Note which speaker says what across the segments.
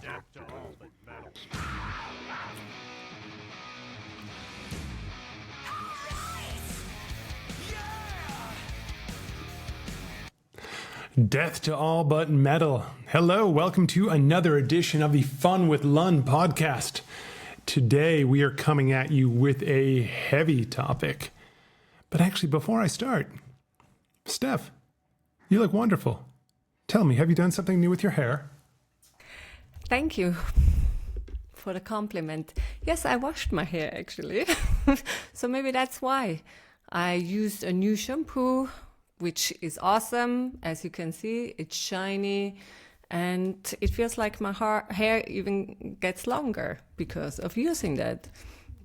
Speaker 1: Death to all but metal. Hello, welcome to another edition of the Fun with Lund podcast. Today we are coming at you with a heavy topic. But actually, before I start, Steph, you look wonderful. Tell me, have you done something new with your hair?
Speaker 2: Thank you for the compliment. Yes, I washed my hair actually. So maybe that's why. I used a new shampoo, which is awesome. As you can see, it's shiny and it feels like my hair even gets longer because of using that.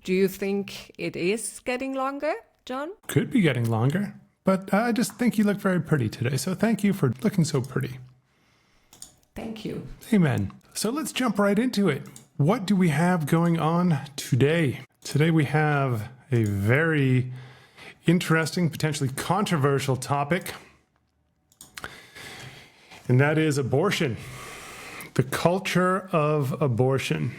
Speaker 2: Do you think it is getting longer, John?
Speaker 1: Could be getting longer, but I just think you look very pretty today. So thank you for looking so pretty.
Speaker 2: Thank you.
Speaker 1: Amen. So let's jump right into it. What do we have going on today? Today we have a very interesting, potentially controversial topic, and that is abortion, the culture of abortion.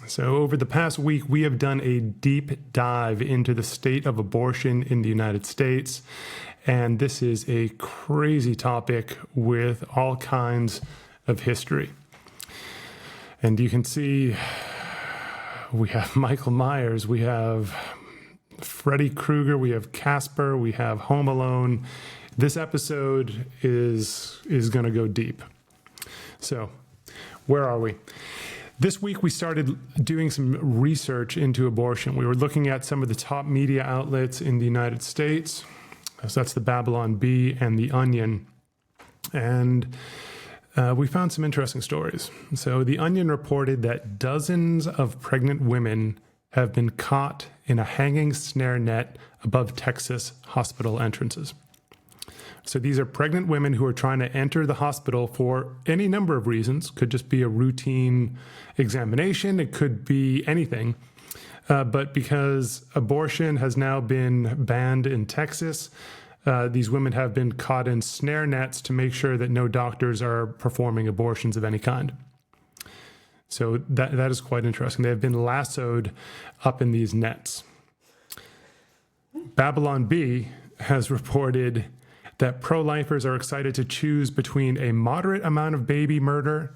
Speaker 1: So over the past week, we have done a deep dive into the state of abortion in the United States, and this is a crazy topic with all kinds of history. And you can see we have Michael Myers, we have Freddy Krueger, we have Casper, we have Home Alone. This episode is going to go deep. So, where are we? This week we started doing some research into abortion. We were looking at some of the top media outlets in the United States. So that's the Babylon Bee and the Onion. And we found some interesting stories. So the Onion reported that dozens of pregnant women have been caught in a hanging snare net above Texas hospital entrances. So these are pregnant women who are trying to enter the hospital for any number of reasons. Could just be a routine examination. It could be anything. But because abortion has now been banned in Texas, these women have been caught in snare nets to make sure that no doctors are performing abortions of any kind. So that is quite interesting. They have been lassoed up in these nets. Babylon Bee has reported that pro-lifers are excited to choose between a moderate amount of baby murder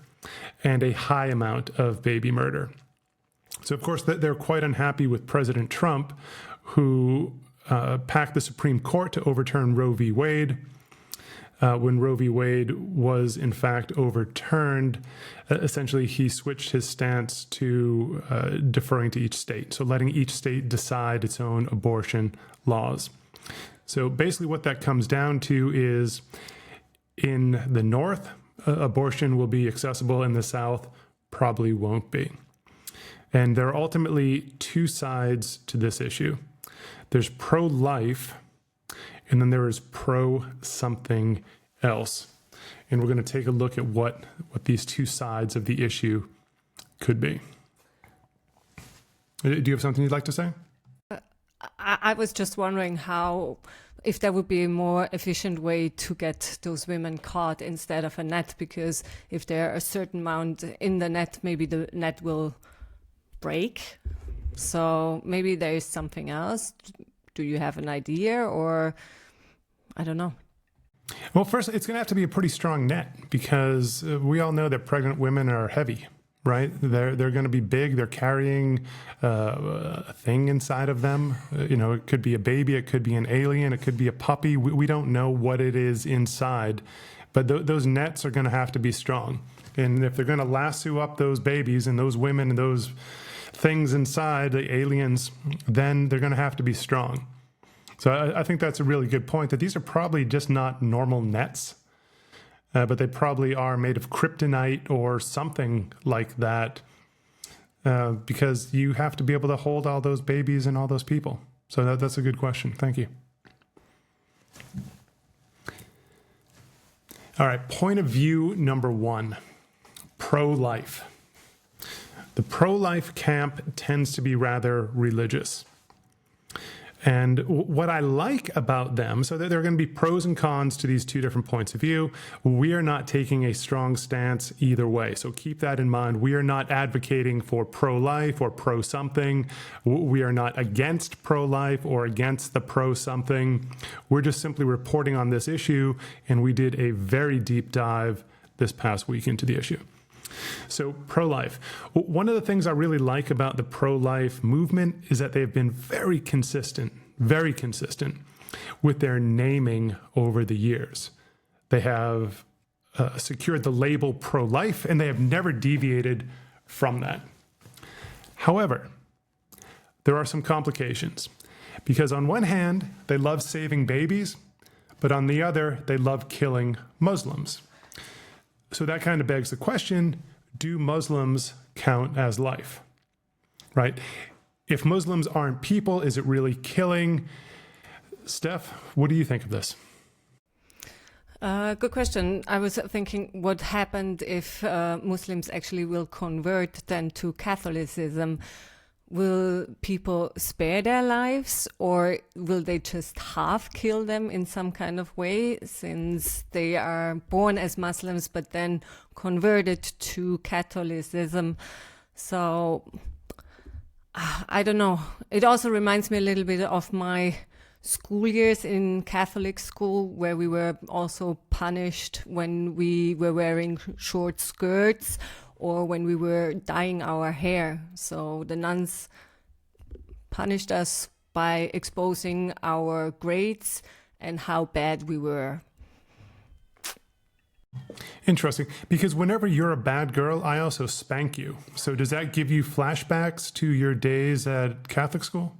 Speaker 1: and a high amount of baby murder. So, of course, they're quite unhappy with President Trump, who packed the Supreme Court to overturn Roe v. Wade. When Roe v. Wade was, in fact, overturned, essentially he switched his stance to deferring to each state, so letting each state decide its own abortion laws. So basically what that comes down to is in the North, abortion will be accessible. In the South, probably won't be. And there are ultimately two sides to this issue. There's pro-life, and then there is pro-something else. And we're going to take a look at what these two sides of the issue could be. Do you have something you'd like to say?
Speaker 2: I was just wondering if there would be a more efficient way to get those women caught instead of a net, because if there are a certain amount in the net, maybe the net will break. So maybe there is something else. Do you have an idea, or I don't know?
Speaker 1: Well, first, it's going to have to be a pretty strong net, because we all know that pregnant women are heavy, right? They're going to be big. They're carrying a thing inside of them. It could be a baby. It could be an alien. It could be a puppy. We don't know what it is inside, but those nets are going to have to be strong. And if they're going to lasso up those babies and those women and those things inside, the aliens, then they're going to have to be strong. So I think that's a really good point, that these are probably just not normal nets, but they probably are made of kryptonite or something like that, because you have to be able to hold all those babies and all those people. So that's a good question. Thank you. All right, point of view number one, pro-life. The pro-life camp tends to be rather religious. And what I like about them, so there are going to be pros and cons to these two different points of view. We are not taking a strong stance either way. So keep that in mind. We are not advocating for pro-life or pro-something. We are not against pro-life or against the pro-something. We're just simply reporting on this issue, and we did a very deep dive this past week into the issue. So pro-life. One of the things I really like about the pro-life movement is that they've been very consistent with their naming over the years. They have secured the label pro-life, and they have never deviated from that. However, there are some complications, because on one hand, they love saving babies, but on the other, they love killing Muslims. So that kind of begs the question, do Muslims count as life, right? If Muslims aren't people, is it really killing? Steph, what do you think of this?
Speaker 2: Good question. I was thinking what happened if Muslims actually will convert then to Catholicism. Will people spare their lives, or will they just half kill them in some kind of way, since they are born as Muslims but then converted to Catholicism? So I don't know. It also reminds me a little bit of my school years in Catholic school, where we were also punished when we were wearing short skirts or when we were dyeing our hair. So the nuns punished us by exposing our grades and how bad we were.
Speaker 1: Interesting, because whenever you're a bad girl, I also spank you. So does that give you flashbacks to your days at Catholic school?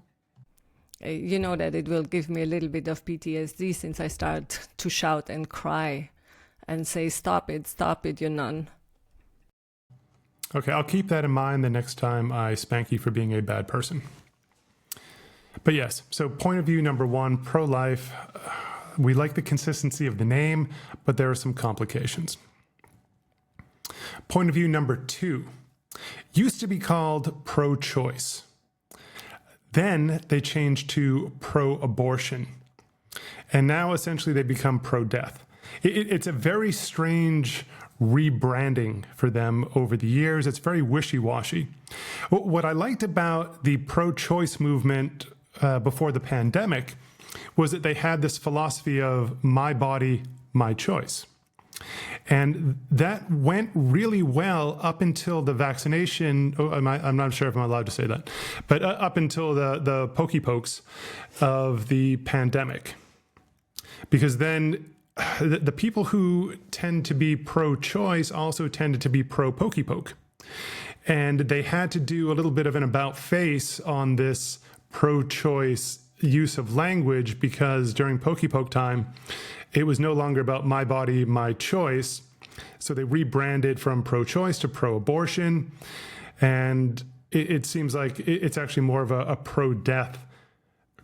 Speaker 2: You know that it will give me a little bit of PTSD, since I start to shout and cry and say, stop it, you nun.
Speaker 1: Okay, I'll keep that in mind the next time I spank you for being a bad person. But yes, so point of view number one, pro-life. We like the consistency of the name, but there are some complications. Point of view number two, used to be called pro-choice. Then they changed to pro-abortion. And now essentially they become pro-death. It's a very strange rebranding for them over the years. It's very wishy-washy. What I liked about the pro-choice movement before the pandemic was that they had this philosophy of my body, my choice. And that went really well up until the vaccination. I'm not sure if I'm allowed to say that, but up until the pokey pokes of the pandemic. Because then the people who tend to be pro-choice also tended to be pro-pokey poke. And they had to do a little bit of an about face on this pro-choice use of language, because during pokey poke time, it was no longer about my body, my choice. So they rebranded from pro-choice to pro-abortion. And it seems like it's actually more of a pro-death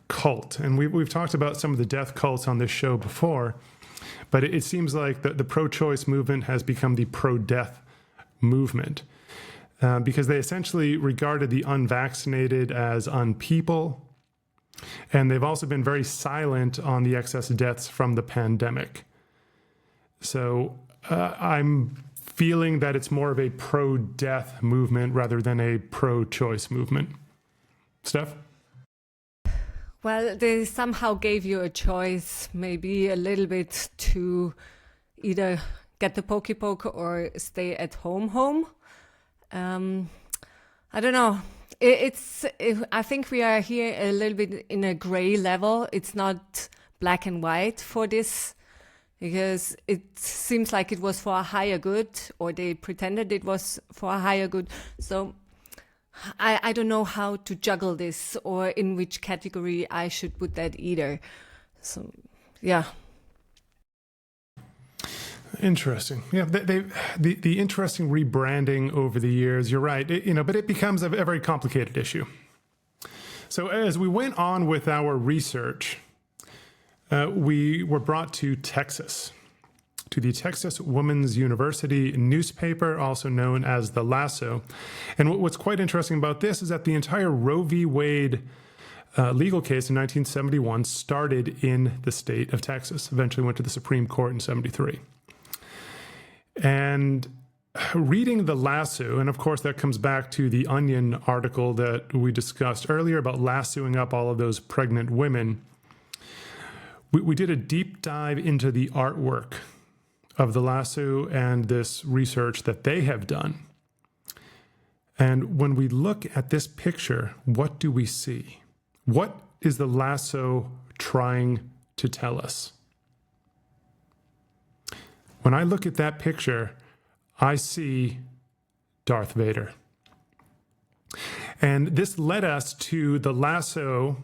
Speaker 1: cult. And we've talked about some of the death cults on this show before, but it seems like the pro-choice movement has become the pro-death movement, because they essentially regarded the unvaccinated as unpeople. And they've also been very silent on the excess deaths from the pandemic. So I'm feeling that it's more of a pro-death movement rather than a pro-choice movement. Steph?
Speaker 2: Well, they somehow gave you a choice, maybe a little bit, to either get the pokey poke or stay at home. I don't know. I think we are here a little bit in a gray level. It's not black and white for this, because it seems like it was for a higher good, or they pretended it was for a higher good. So I don't know how to juggle this, or in which category I should put that either. So, yeah.
Speaker 1: Interesting. Yeah, the interesting rebranding over the years. You're right. But it becomes a very complicated issue. So as we went on with our research, we were brought to Texas, to the Texas Women's University newspaper, also known as The Lasso. And what's quite interesting about this is that the entire Roe v. Wade legal case in 1971 started in the state of Texas, eventually went to the Supreme Court in 73. And reading the lasso, and of course that comes back to the Onion article that we discussed earlier about lassoing up all of those pregnant women, we did a deep dive into the artwork of the lasso and this research that they have done. And when we look at this picture, what do we see? What is the lasso trying to tell us? When I look at that picture, I see Darth Vader. And this led us to the lasso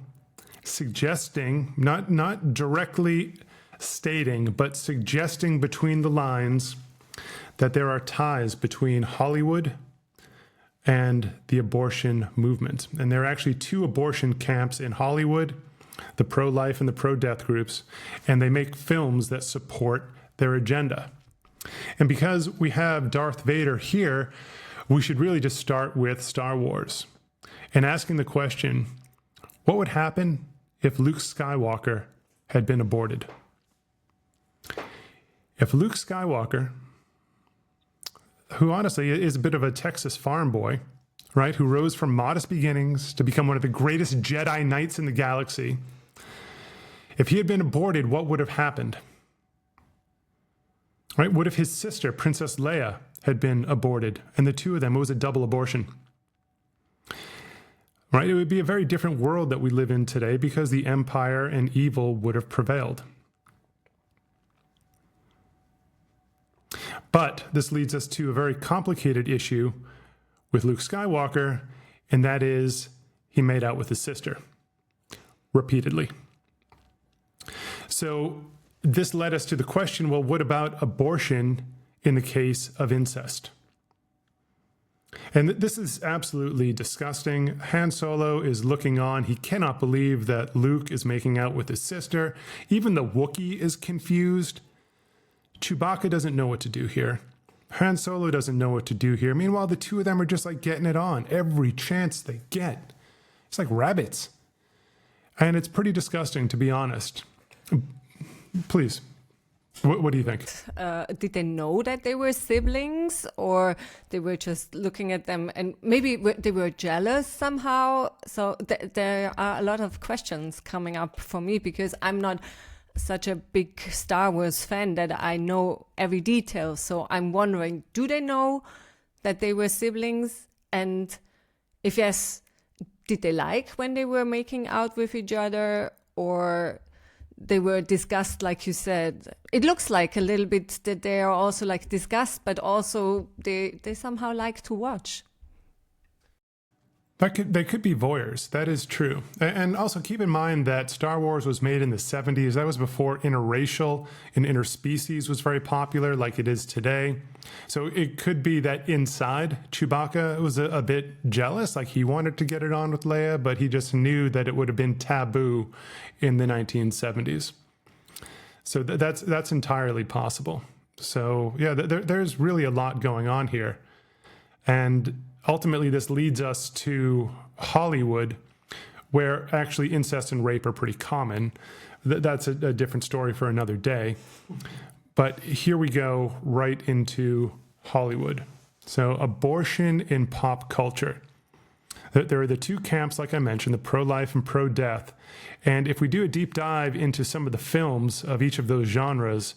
Speaker 1: suggesting, not directly stating, but suggesting between the lines that there are ties between Hollywood and the abortion movement. And there are actually two abortion camps in Hollywood, the pro-life and the pro-death groups, and they make films that support their agenda. And because we have Darth Vader here, we should really just start with Star Wars and asking the question, what would happen if Luke Skywalker had been aborted? If Luke Skywalker, who honestly is a bit of a Texas farm boy, right, who rose from modest beginnings to become one of the greatest Jedi Knights in the galaxy, if he had been aborted, what would have happened? Right? What if his sister, Princess Leia, had been aborted, and the two of them, it was a double abortion? Right? It would be a very different world that we live in today because the Empire and evil would have prevailed. But this leads us to a very complicated issue with Luke Skywalker, and that is he made out with his sister repeatedly. So this led us to the question, well, what about abortion in the case of incest? And this is absolutely disgusting. Han Solo is looking on. He cannot believe that Luke is making out with his sister. Even the Wookiee is confused. Chewbacca doesn't know what to do here. Han Solo doesn't know what to do here. Meanwhile, the two of them are just like getting it on every chance they get. It's like rabbits. And it's pretty disgusting, to be honest. Please, what do you think?
Speaker 2: Did they know that they were siblings, or they were just looking at them and maybe they were jealous somehow? So there are a lot of questions coming up for me because I'm not such a big Star Wars fan that I know every detail. So I'm wondering, do they know that they were siblings? And if yes, did they like when they were making out with each other, or they were discussed, like you said? It looks like a little bit that they are also like discussed, but also they somehow like to watch.
Speaker 1: They could be voyeurs. That is true. And also keep in mind that Star Wars was made in the 70s. That was before interracial and interspecies was very popular like it is today. So it could be that inside Chewbacca was a bit jealous, like he wanted to get it on with Leia, but he just knew that it would have been taboo in the 1970s. So that's entirely possible. So yeah, there's really a lot going on here. And ultimately, this leads us to Hollywood, where actually incest and rape are pretty common. That's a different story for another day. But here we go right into Hollywood. So abortion in pop culture. There are the two camps, like I mentioned, the pro-life and pro-death. And if we do a deep dive into some of the films of each of those genres,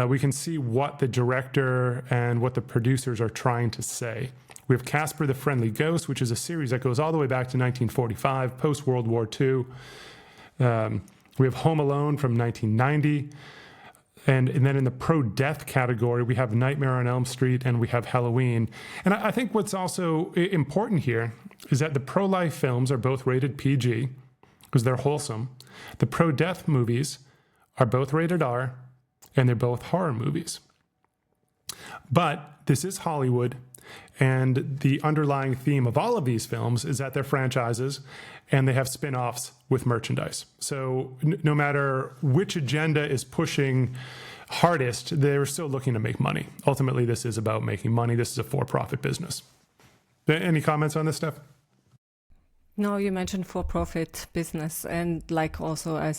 Speaker 1: we can see what the director and what the producers are trying to say. We have Casper the Friendly Ghost, which is a series that goes all the way back to 1945, post-World War II. We have Home Alone from 1990. And then in the pro-death category, we have Nightmare on Elm Street and we have Halloween. And I think what's also important here is that the pro-life films are both rated PG because they're wholesome. The pro-death movies are both rated R, and they're both horror movies. But this is Hollywood. And the underlying theme of all of these films is that they're franchises and they have spin-offs with merchandise. So no matter which agenda is pushing hardest, they're still looking to make money. Ultimately, this is about making money. This is a for-profit business. Any comments on this stuff?
Speaker 2: No, you mentioned for-profit business, and like also, I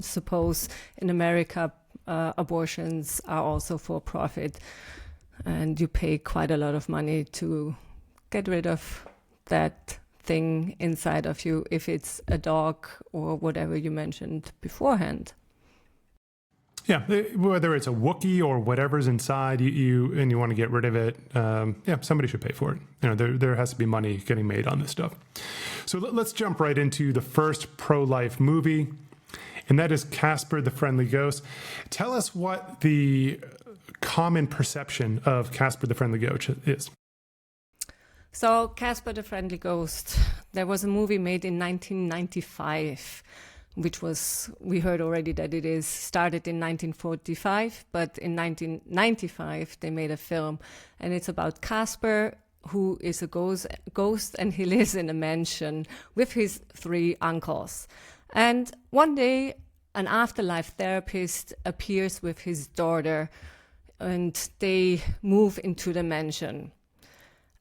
Speaker 2: suppose in America, abortions are also for-profit, and you pay quite a lot of money to get rid of that thing inside of you, if it's a dog or whatever you mentioned beforehand.
Speaker 1: Yeah, whether it's a Wookiee or whatever's inside you and you want to get rid of it, somebody should pay for it. There has to be money getting made on this stuff. So let's jump right into the first pro-life movie, and that is Casper the Friendly Ghost. Tell us what the common perception of Casper the Friendly Ghost is.
Speaker 2: So Casper the Friendly Ghost, there was a movie made in 1995, which was, we heard already that it is started in 1945, but in 1995 they made a film, and it's about Casper, who is a ghost, and he lives in a mansion with his 3 uncles. And one day an afterlife therapist appears with his daughter, and they move into the mansion.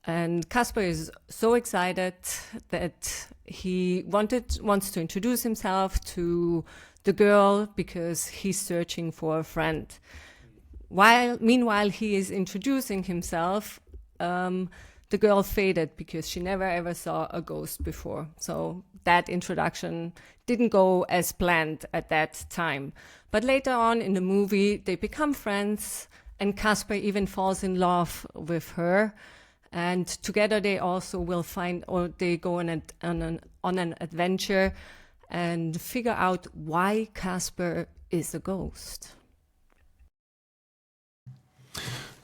Speaker 2: And Casper is so excited that he wants to introduce himself to the girl because he's searching for a friend. Meanwhile he is introducing himself, the girl faded because she never ever saw a ghost before. So that introduction didn't go as planned at that time. But later on in the movie, they become friends, and Casper even falls in love with her. And together they also will they go on an adventure and figure out why Casper is a ghost.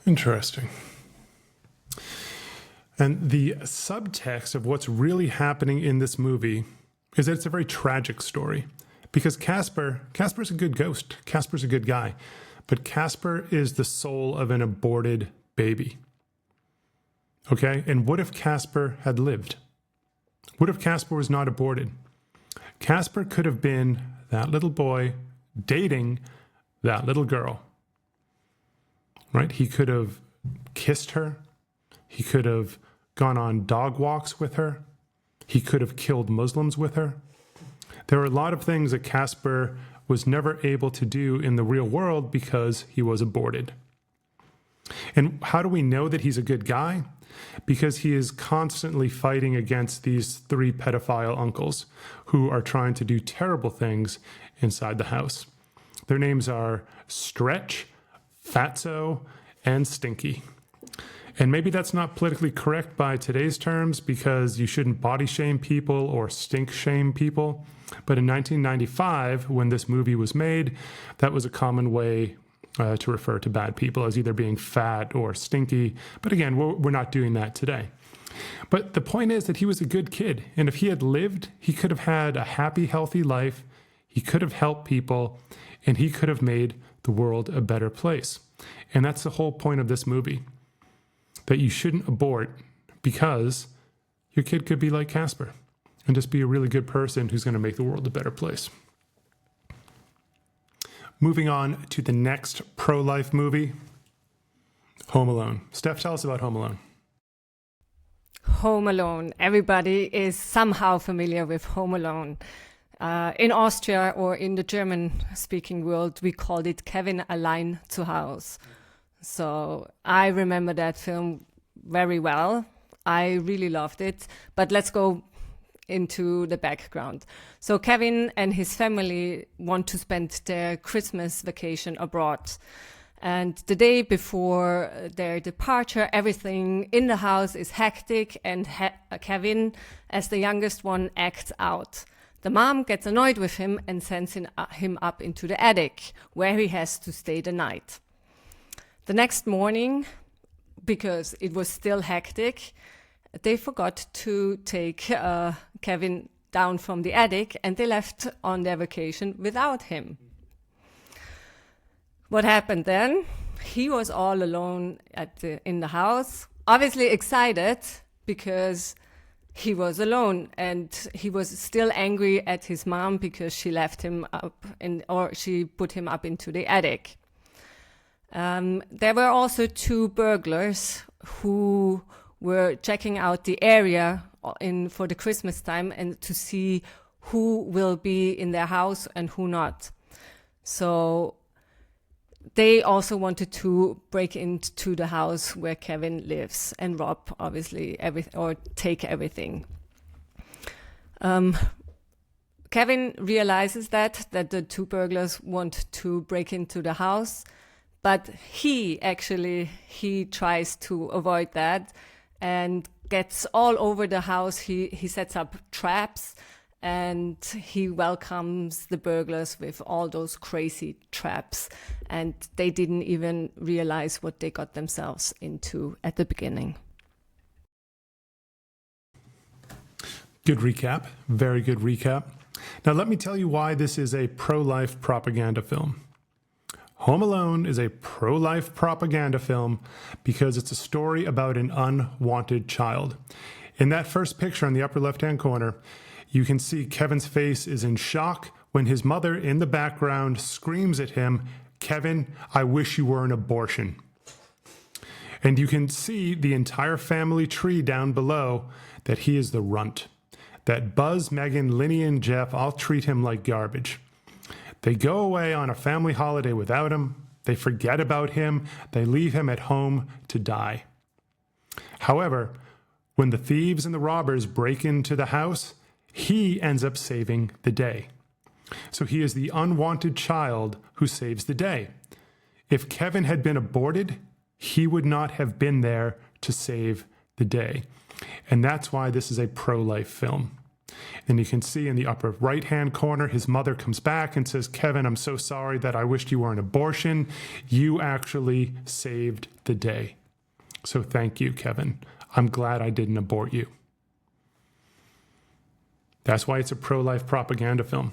Speaker 1: Interesting. And the subtext of what's really happening in this movie is that it's a very tragic story, because Casper's a good ghost. Casper's a good guy, but Casper is the soul of an aborted baby. Okay, and what if Casper had lived? What if Casper was not aborted? Casper could have been that little boy dating that little girl, right? He could have kissed her. He could have gone on dog walks with her. He could have killed Muslims with her. There are a lot of things that Casper was never able to do in the real world because he was aborted. And how do we know that he's a good guy? Because he is constantly fighting against these 3 pedophile uncles who are trying to do terrible things inside the house. Their names are Stretch, Fatso, and Stinky. And maybe that's not politically correct by today's terms, because you shouldn't body shame people or stink shame people. But in 1995, when this movie was made, that was a common way to refer to bad people, as either being fat or stinky. But again, we're not doing that today. But the point is that he was a good kid. And if he had lived, he could have had a happy, healthy life. He could have helped people, and he could have made the world a better place. And that's the whole point of this movie, that you shouldn't abort because your kid could be like Casper and just be a really good person who's going to make the world a better place. Moving on to the next pro-life movie, Home Alone. Steph, tell us about Home Alone.
Speaker 2: Home Alone. Everybody is somehow familiar with Home Alone. In Austria, or in the German-speaking world, we called it Kevin allein zu Haus. So I remember that film very well. I really loved it. But let's go into the background. So Kevin and his family want to spend their Christmas vacation abroad. And the day before their departure, everything in the house is hectic, and Kevin, as the youngest one, acts out. The mom gets annoyed with him and sends him up into the attic, where he has to stay the night. The next morning, because it was still hectic, they forgot to take Kevin down from the attic, and they left on their vacation without him. What happened then? He was all alone in the house, obviously excited because he was alone, and he was still angry at his mom because she left him up or she put him up into the attic. There were also 2 burglars who were checking out the area for the Christmas time and to see who will be in their house and who not. So they also wanted to break into the house where Kevin lives and rob, obviously, or take everything. Kevin realizes that the two burglars want to break into the house, but he tries to avoid that and gets all over the house. He sets up traps and he welcomes the burglars with all those crazy traps, and they didn't even realize what they got themselves into at the beginning.
Speaker 1: Good recap. Very good recap. Now, let me tell you why this is a pro-life propaganda film. Home Alone is a pro-life propaganda film because it's a story about an unwanted child. In that first picture on the upper left-hand corner, you can see Kevin's face is in shock when his mother in the background screams at him, "Kevin, I wish you were an abortion." And you can see the entire family tree down below that he is the runt. That Buzz, Megan, Linny, and Jeff all treat him like garbage. They go away on a family holiday without him. They forget about him. They leave him at home to die. However, when the thieves and the robbers break into the house, he ends up saving the day. So he is the unwanted child who saves the day. If Kevin had been aborted, he would not have been there to save the day. And that's why this is a pro-life film. And you can see in the upper right-hand corner, his mother comes back and says, "Kevin, I'm so sorry that I wished you were an abortion. You actually saved the day. So thank you, Kevin. I'm glad I didn't abort you." That's why it's a pro-life propaganda film.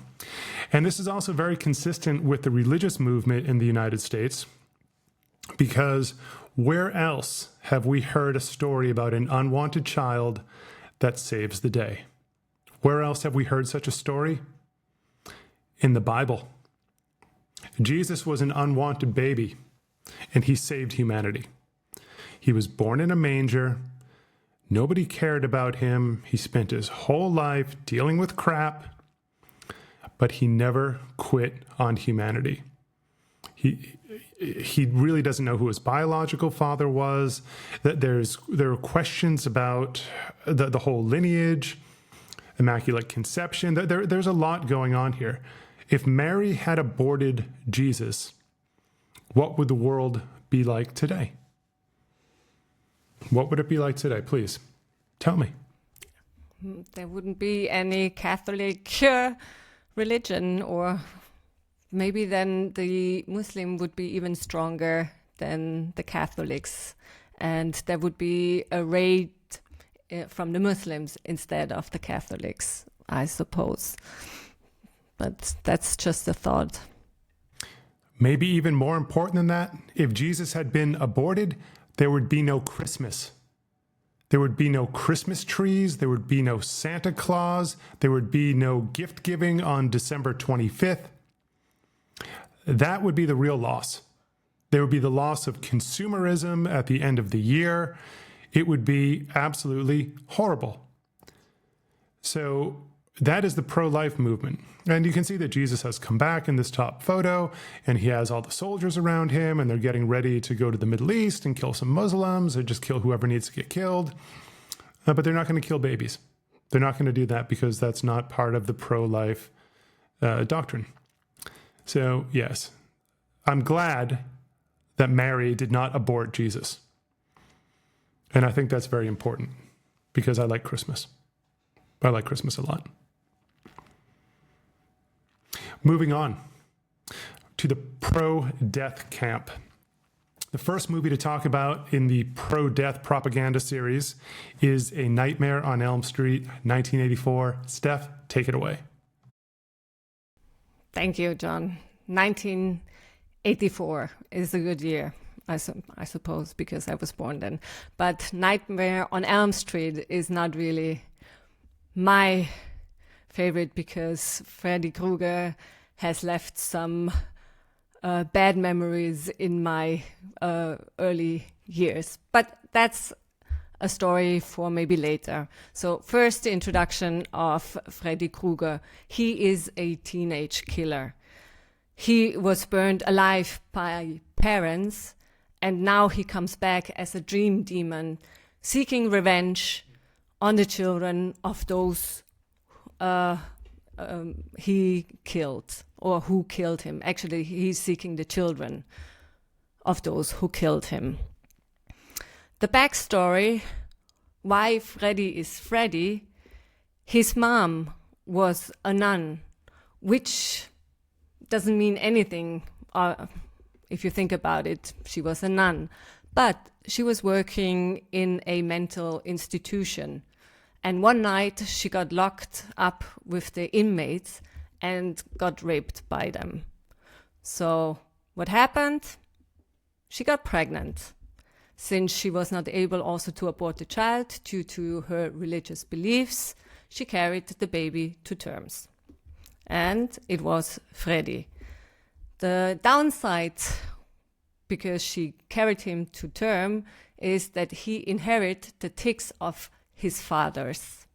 Speaker 1: And this is also very consistent with the religious movement in the United States, because where else have we heard a story about an unwanted child that saves the day? Where else have we heard such a story? In the Bible. Jesus was an unwanted baby, and he saved humanity. He was born in a manger. Nobody cared about him. He spent his whole life dealing with crap, but he never quit on humanity. He really doesn't know who his biological father was. There are questions about the whole lineage, immaculate conception. There's a lot going on here. If Mary had aborted Jesus, what would the world be like today? What would it be like today? Please, tell me.
Speaker 2: There wouldn't be any Catholic religion, or maybe then the Muslim would be even stronger than the Catholics. And there would be a raid from the Muslims instead of the Catholics, I suppose. But that's just a thought.
Speaker 1: Maybe even more important than that, if Jesus had been aborted, there would be no Christmas. There would be no Christmas trees. There would be no Santa Claus. There would be no gift giving on December 25th. That would be the real loss. There would be the loss of consumerism at the end of the year. It would be absolutely horrible. So that is the pro-life movement. And you can see that Jesus has come back in this top photo, and he has all the soldiers around him, and they're getting ready to go to the Middle East and kill some Muslims or just kill whoever needs to get killed. But they're not going to kill babies. They're not going to do that because that's not part of the pro-life doctrine. So, yes, I'm glad that Mary did not abort Jesus. And I think that's very important because I like Christmas. I like Christmas a lot. Moving on to the pro-death camp. The first movie to talk about in the pro-death propaganda series is A Nightmare on Elm Street, 1984. Steph, take it away.
Speaker 2: Thank you, John. 1984 is a good year, I suppose, because I was born then. But Nightmare on Elm Street is not really my favorite because Freddy Krueger has left some bad memories in my early years. But that's a story for maybe later. So first, the introduction of Freddy Krueger. He is a teenage killer. He was burned alive by parents, and now he comes back as a dream demon, seeking revenge on the children of those he killed, or who killed him. Actually, he's seeking the children of those who killed him. The backstory, why Freddy is Freddy: his mom was a nun, which doesn't mean anything if you think about it. She was a nun, but she was working in a mental institution. And one night she got locked up with the inmates and got raped by them. So what happened? She got pregnant. Since she was not able also to abort the child due to her religious beliefs, she carried the baby to terms. And it was Freddy. The downside, because she carried him to term, is that he inherited the tics of his fathers.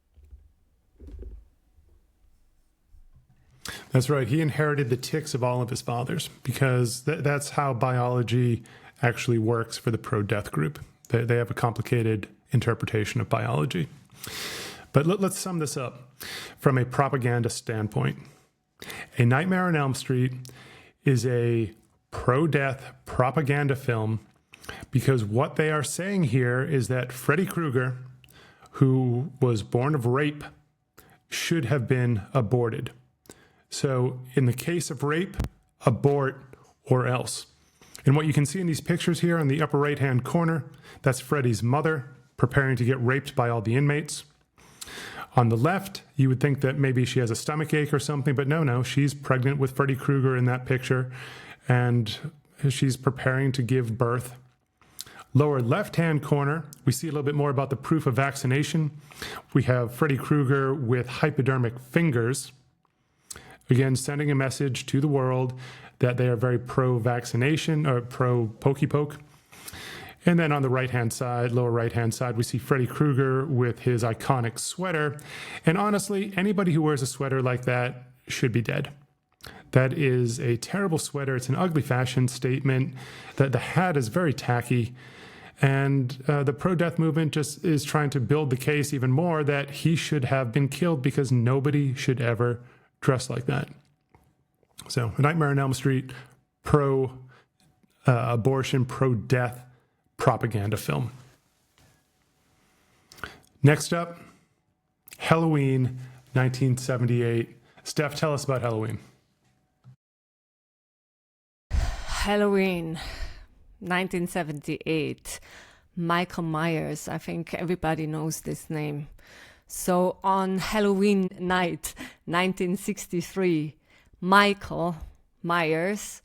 Speaker 1: That's right. He inherited the tics of all of his fathers, because that's how biology actually works for the pro-death group. They have a complicated interpretation of biology. But let's sum this up from a propaganda standpoint. A Nightmare on Elm Street is a pro-death propaganda film because what they are saying here is that Freddy Krueger, who was born of rape, should have been aborted. So in the case of rape, abort or else. And what you can see in these pictures here in the upper right-hand corner, that's Freddy's mother preparing to get raped by all the inmates. On the left, you would think that maybe she has a stomach ache or something, but no, she's pregnant with Freddy Krueger in that picture, and she's preparing to give birth. Lower left-hand corner, we see a little bit more about the proof of vaccination. We have Freddy Krueger with hypodermic fingers, again, sending a message to the world that they are very pro-vaccination or pro-pokey poke. And then on the right-hand side, lower right-hand side, we see Freddy Krueger with his iconic sweater. And honestly, anybody who wears a sweater like that should be dead. That is a terrible sweater. It's an ugly fashion statement. The hat is very tacky. And the pro-death movement just is trying to build the case even more that he should have been killed because nobody should ever dress like that. So, A Nightmare on Elm Street, pro-abortion, pro-death propaganda film. Next up, Halloween, 1978. Steph, tell us about Halloween.
Speaker 2: Halloween, 1978. Michael Myers. I think everybody knows this name. So on Halloween night, 1963, Michael Myers,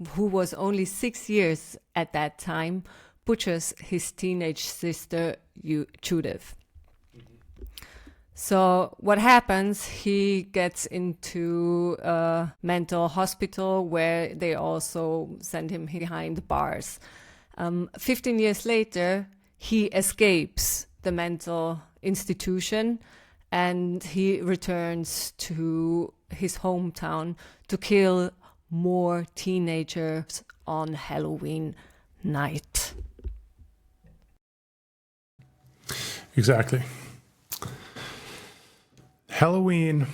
Speaker 2: who was only 6 years at that time, butchers his teenage sister, Judith. So what happens, he gets into a mental hospital where they also send him behind bars. 15 years later, he escapes the mental institution and he returns to his hometown to kill more teenagers on Halloween night.
Speaker 1: Exactly. Halloween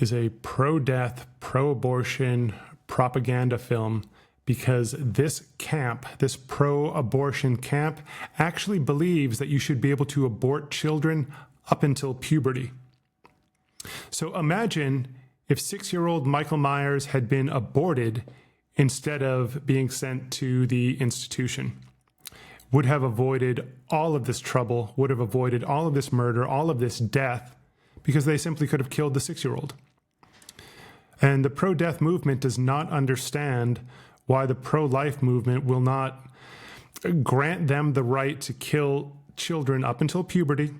Speaker 1: is a pro-death, pro-abortion propaganda film because this camp, this pro-abortion camp, actually believes that you should be able to abort children up until puberty. So imagine if 6-year-old Michael Myers had been aborted instead of being sent to the institution. Would have avoided all of this trouble, would have avoided all of this murder, all of this death, because they simply could have killed the 6-year-old. And the pro-death movement does not understand why the pro-life movement will not grant them the right to kill children up until puberty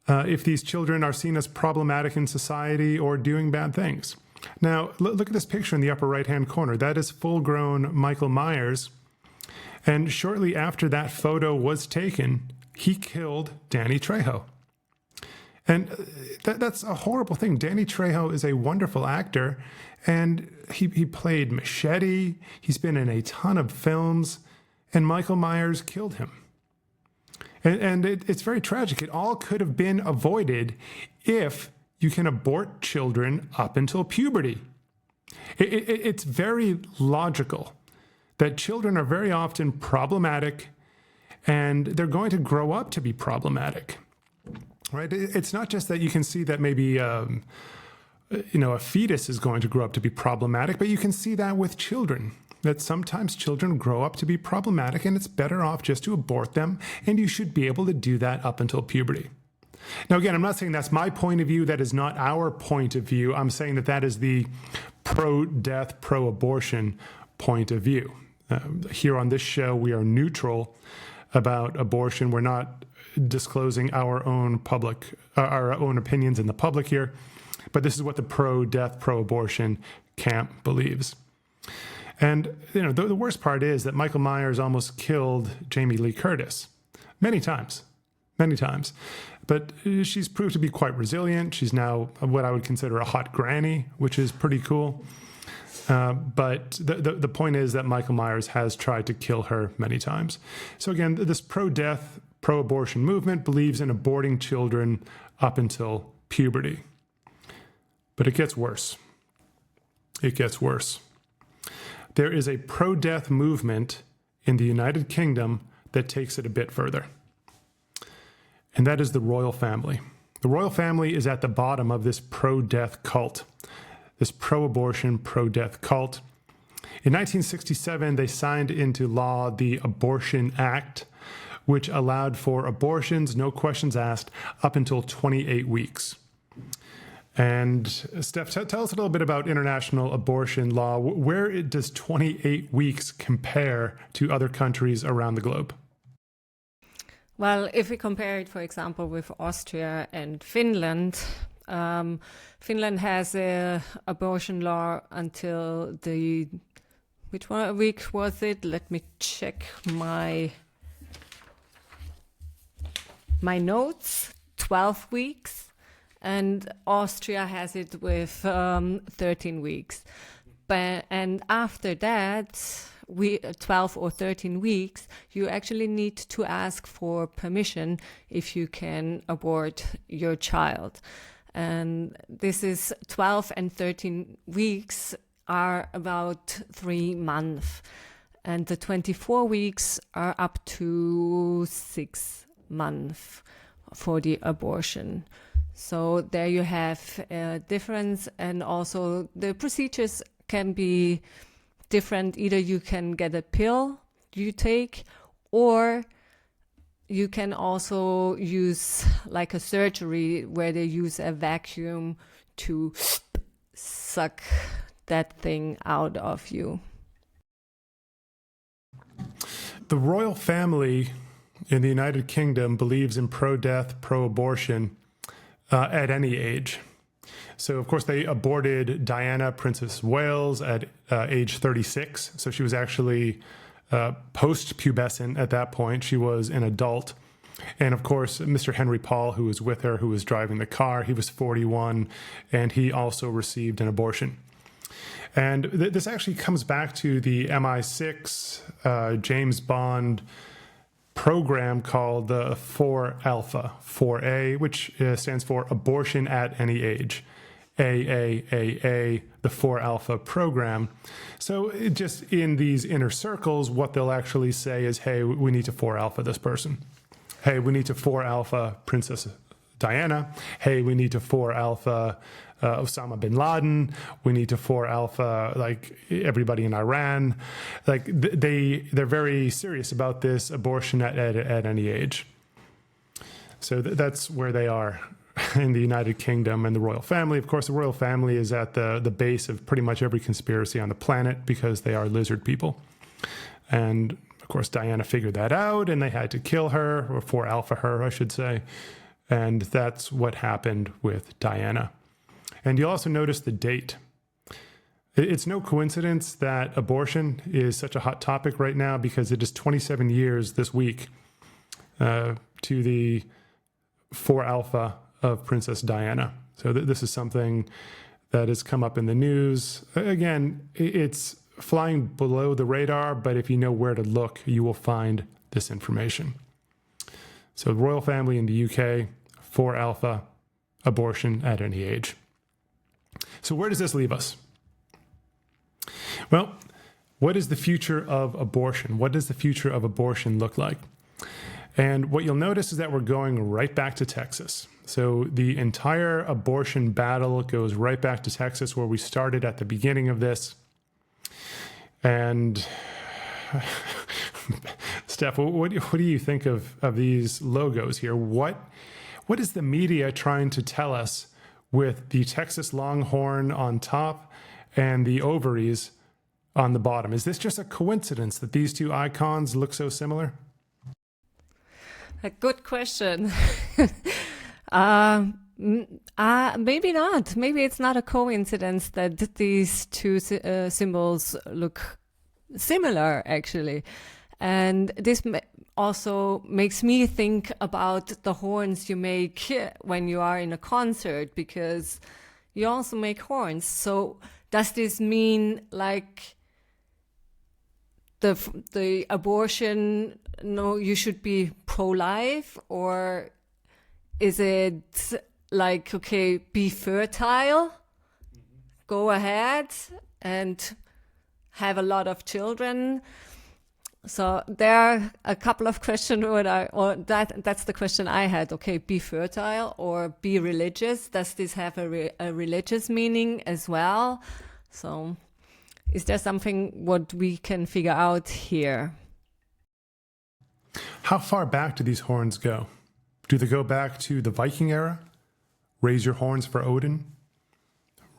Speaker 1: if these children are seen as problematic in society or doing bad things. Now, look at this picture in the upper right-hand corner. That is full-grown Michael Myers. And shortly after that photo was taken, he killed Danny Trejo. And that's a horrible thing. Danny Trejo is a wonderful actor, and he played Machete. He's been in a ton of films, and Michael Myers killed him. And it's very tragic. It all could have been avoided if you can abort children up until puberty. It's very logical that children are very often problematic, and they're going to grow up to be problematic. Right? It's not just that you can see that maybe, a fetus is going to grow up to be problematic, but you can see that with children, that sometimes children grow up to be problematic, and it's better off just to abort them, and you should be able to do that up until puberty. Now, again, I'm not saying that's my point of view. That is not our point of view. I'm saying that that is the pro-death, pro-abortion point of view. Here on this show, we are neutral about abortion. We're not disclosing our own opinions in the public here, but this is what the pro-death, pro-abortion camp believes. And the worst part is that Michael Myers almost killed Jamie Lee Curtis many times, but she's proved to be quite resilient. She's now what I would consider a hot granny, which is pretty cool. But the point is that Michael Myers has tried to kill her many times. So again, this pro-death, pro-abortion movement believes in aborting children up until puberty. But it gets worse. It gets worse. There is a pro-death movement in the United Kingdom that takes it a bit further. And that is the royal family. The royal family is at the bottom of this pro-death cult, this pro-abortion, pro-death cult. In 1967, they signed into law the Abortion Act, which allowed for abortions, no questions asked, up until 28 weeks. And Steph, tell us a little bit about international abortion law. Where does 28 weeks compare to other countries around the globe?
Speaker 2: Well, if we compare it, for example, with Austria and Finland, Finland has an abortion law until which week was it? Let me check my notes, 12 weeks, and Austria has it with 13 weeks. And after that, 12 or 13 weeks, you actually need to ask for permission if you can abort your child. And this is 12 and 13 weeks are about 3 months. And the 24 weeks are up to 6 months for the abortion. So there you have a difference, and also the procedures can be different. Either you can get a pill you take, or you can also use like a surgery where they use a vacuum to suck that thing out of you.
Speaker 1: The royal family in the United Kingdom believes in pro-death, pro-abortion at any age. So, of course, they aborted Diana, Princess of Wales, at age 36. So she was actually post-pubescent at that point. She was an adult. And, of course, Mr. Henry Paul, who was with her, who was driving the car, he was 41, and he also received an abortion. And this actually comes back to the MI6 James Bond program called the 4-Alpha, 4A, which stands for Abortion at Any Age. AAAA, the 4-Alpha program. So just in these inner circles, what they'll actually say is, hey, we need to 4-Alpha this person. Hey, we need to 4-Alpha Princess Diana. Hey, we need to 4-Alpha Osama bin Laden. We need to 4-Alpha like everybody in Iran. Like they're very serious about this abortion at any age. So that's where they are in the United Kingdom and the royal family. Of course, the royal family is at the base of pretty much every conspiracy on the planet because they are lizard people. And of course, Diana figured that out, and they had to kill her, or 4-Alpha her, I should say. And that's what happened with Diana. And you'll also notice the date. It's no coincidence that abortion is such a hot topic right now, because it is 27 years this week to the 4 alpha of Princess Diana. So this is something that has come up in the news. Again, it's flying below the radar, but if you know where to look, you will find this information. So the royal family in the UK, 4 alpha, abortion at any age. So where does this leave us? Well, what is the future of abortion? What does the future of abortion look like? And what you'll notice is that we're going right back to Texas. So the entire abortion battle goes right back to Texas, where we started at the beginning of this. And Steph, what do you think of these logos here? What is the media trying to tell us with the Texas Longhorn on top and the ovaries on the bottom? Is this just a coincidence that these two icons look so similar?
Speaker 2: A good question. Maybe not. Maybe it's not a coincidence that these two symbols look similar, actually. And this also makes me think about the horns you make when you are in a concert, because you also make horns. So does this mean like the abortion, no, you should be pro-life? Or is it like, okay, be fertile, go ahead and have a lot of children? So there are a couple of questions, that's the question I had. Okay, be fertile or be religious. Does this have a religious meaning as well? So is there something what we can figure out here?
Speaker 1: How far back do these horns go? Do they go back to the Viking era? Raise your horns for Odin.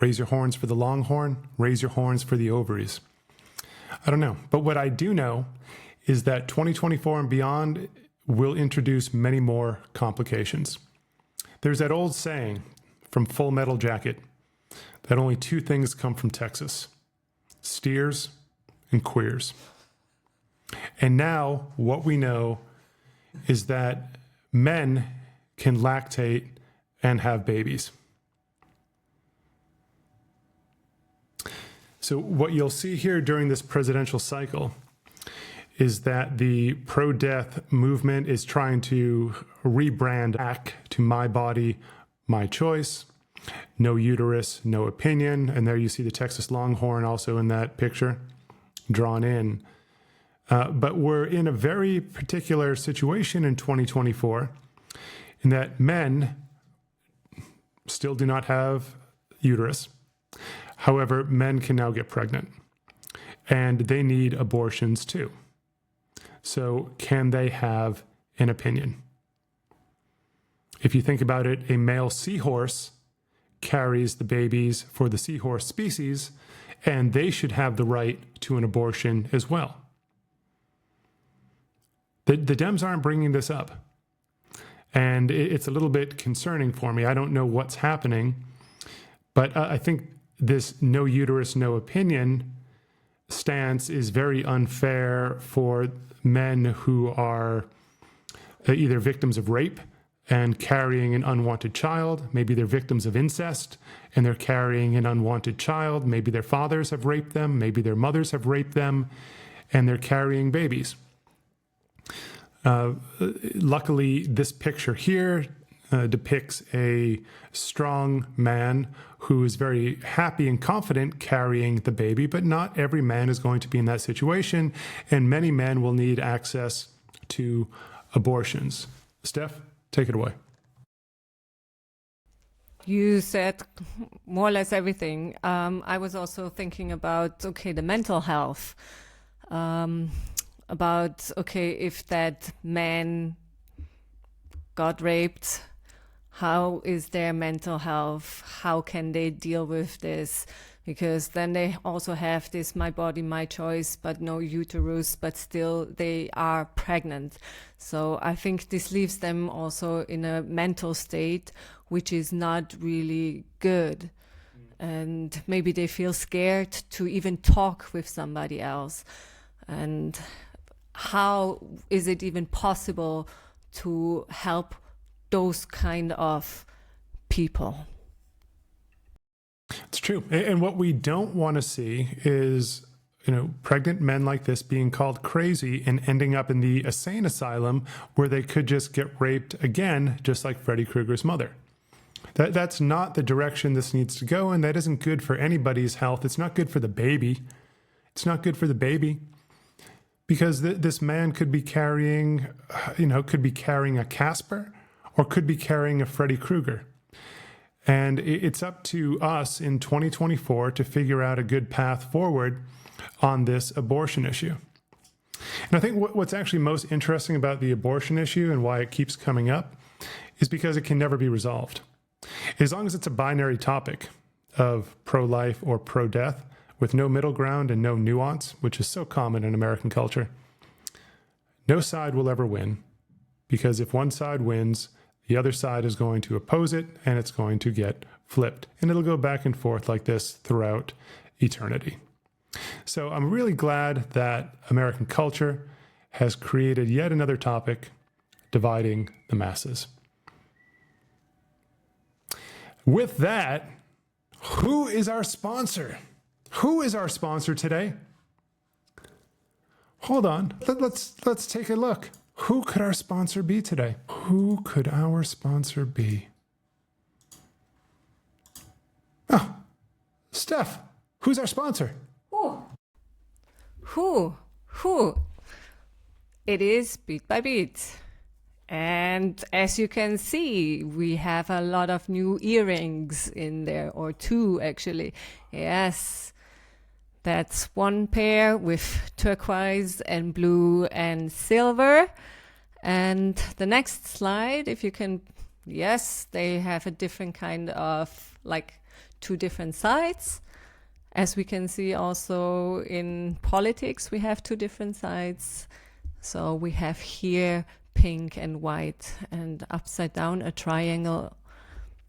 Speaker 1: Raise your horns for the longhorn. Raise your horns for the ovaries. I don't know. But what I do know is that 2024 and beyond will introduce many more complications. There's that old saying from Full Metal Jacket that only 2 things come from Texas: steers and queers. And now what we know is that men can lactate and have babies. So what you'll see here during this presidential cycle is that the pro-death movement is trying to rebrand back to my body, my choice, no uterus, no opinion. And there you see the Texas Longhorn also in that picture drawn in. But we're in a very particular situation in 2024 in that men still do not have uterus. However, men can now get pregnant, and they need abortions too. So can they have an opinion? If you think about it, a male seahorse carries the babies for the seahorse species, and they should have the right to an abortion as well. The Dems aren't bringing this up, and it's a little bit concerning for me. I don't know what's happening, but I think this no uterus, no opinion stance is very unfair for men who are either victims of rape and carrying an unwanted child. Maybe they're victims of incest and they're carrying an unwanted child. Maybe their fathers have raped them. Maybe their mothers have raped them, and they're carrying babies. Luckily, this picture here depicts a strong man who is very happy and confident carrying the baby, but not every man is going to be in that situation, and many men will need access to abortions. Steph, take it away.
Speaker 2: You said more or less everything. I was also thinking about, okay, the mental health. About, okay, if that man got raped, how is their mental health? How can they deal with this? Because then they also have this my body, my choice, but no uterus, but still they are pregnant. So I think this leaves them also in a mental state which is not really good. And maybe they feel scared to even talk with somebody else. And how is it even possible to help those kind of people.
Speaker 1: It's true. And what we don't want to see is, pregnant men like this being called crazy and ending up in the insane asylum where they could just get raped again, just like Freddy Krueger's mother. That's not the direction this needs to go, and that isn't good for anybody's health. It's not good for the baby. It's not good for the baby because this man could be carrying, a Casper or could be carrying a Freddy Krueger. And it's up to us in 2024 to figure out a good path forward on this abortion issue. And I think what's actually most interesting about the abortion issue and why it keeps coming up is because it can never be resolved. As long as it's a binary topic of pro-life or pro-death with no middle ground and no nuance, which is so common in American culture, no side will ever win, because if one side wins, the other side is going to oppose it and it's going to get flipped. And it'll go back and forth like this throughout eternity. So I'm really glad that American culture has created yet another topic dividing the masses. With that, who is our sponsor? Who is our sponsor today? Hold on. Let's take a look. Who could our sponsor be today? Who could our sponsor be? Oh, Steph, who's our sponsor?
Speaker 2: Who? It is Beat by Beat. And as you can see, we have a lot of new earrings in there, or two actually. Yes, that's one pair with turquoise and blue and silver. And the next slide, if you can, yes, they have a different kind of, like, two different sides. As we can see also in politics, we have two different sides. So we have here pink and white, and upside down a triangle.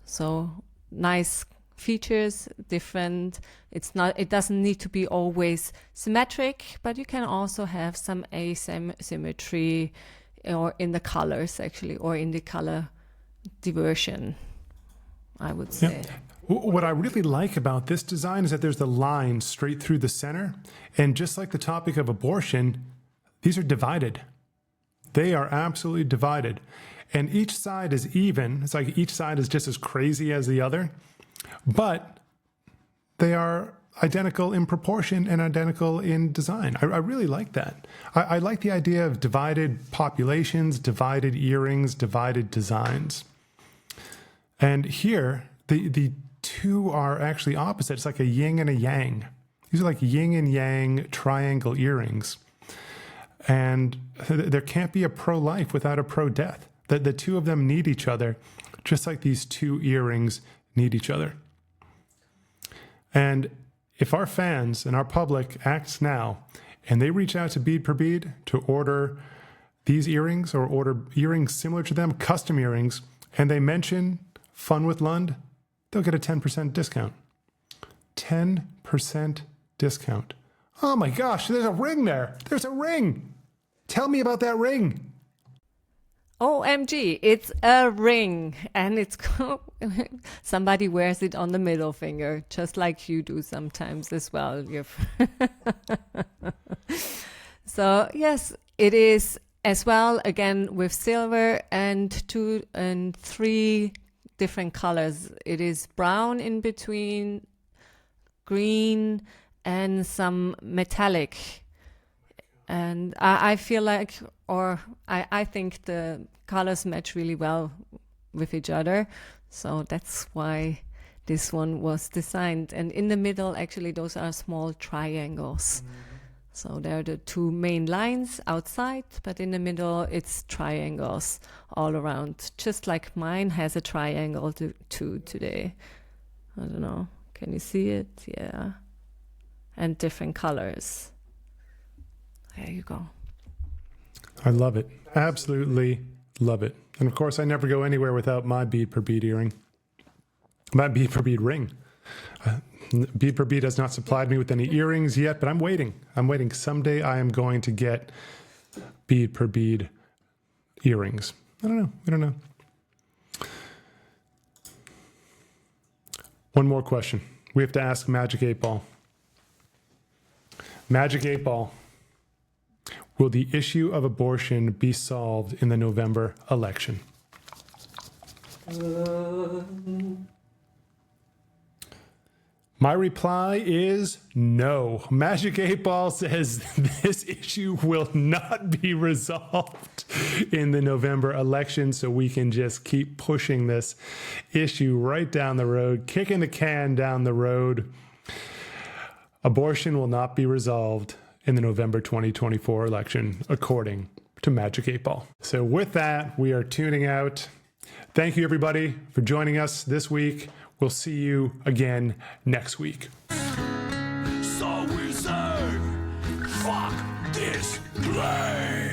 Speaker 2: So nice features, different. It doesn't need to be always symmetric, but you can also have some asymmetry, or in the colors actually, or in the color diversion, I would say.
Speaker 1: Yeah. What I really like about this design is that there's the line straight through the center. And just like the topic of abortion, these are divided. They are absolutely divided. And each side is even. It's like each side is just as crazy as the other. But they are identical in proportion and identical in design. I really like that. I like the idea of divided populations, divided earrings, divided designs. And here, the two are actually opposite. It's like a yin and a yang. These are like yin and yang triangle earrings. And there can't be a pro-life without a pro-death. The two of them need each other, just like these two earrings need each other. And if our fans and our public acts now, and they reach out to Bead Per Bead to order these earrings or order earrings similar to them, custom earrings, and they mention Fun with Lund, they'll get a 10% discount. 10% discount. Oh my gosh, there's a ring there. There's a ring. Tell me about that ring.
Speaker 2: OMG, it's a ring, and it's somebody wears it on the middle finger, just like you do sometimes as well. So yes, it is as well, again with silver and two and three different colors. It is brown in between, green, and some metallic. And I feel like, or I think the colors match really well with each other. So that's why this one was designed. And in the middle, actually, those are small triangles. So they're the two main lines outside, but in the middle, it's triangles all around. Just like mine has a triangle too today. I don't know. Can you see it? Yeah. And different colors. There you go.
Speaker 1: I love it. Absolutely love it. And of course, I never go anywhere without my Bead Per Bead earring. My Bead Per Bead ring. Bead Per Bead has not supplied me with any earrings yet, but I'm waiting. Someday I am going to get Bead Per Bead earrings. I don't know. We don't know. One more question. We have to ask Magic 8 Ball. Magic 8 Ball. Will the issue of abortion be solved in the November election? My reply is no. Magic 8 Ball says this issue will not be resolved in the November election, so we can just keep pushing this issue right down the road, kicking the can down the road. Abortion will not be resolved in the November 2024 election, according to Magic 8 Ball. So with that, we are tuning out. Thank you, everybody, for joining us this week. We'll see you again next week.
Speaker 3: So we say, fuck this place.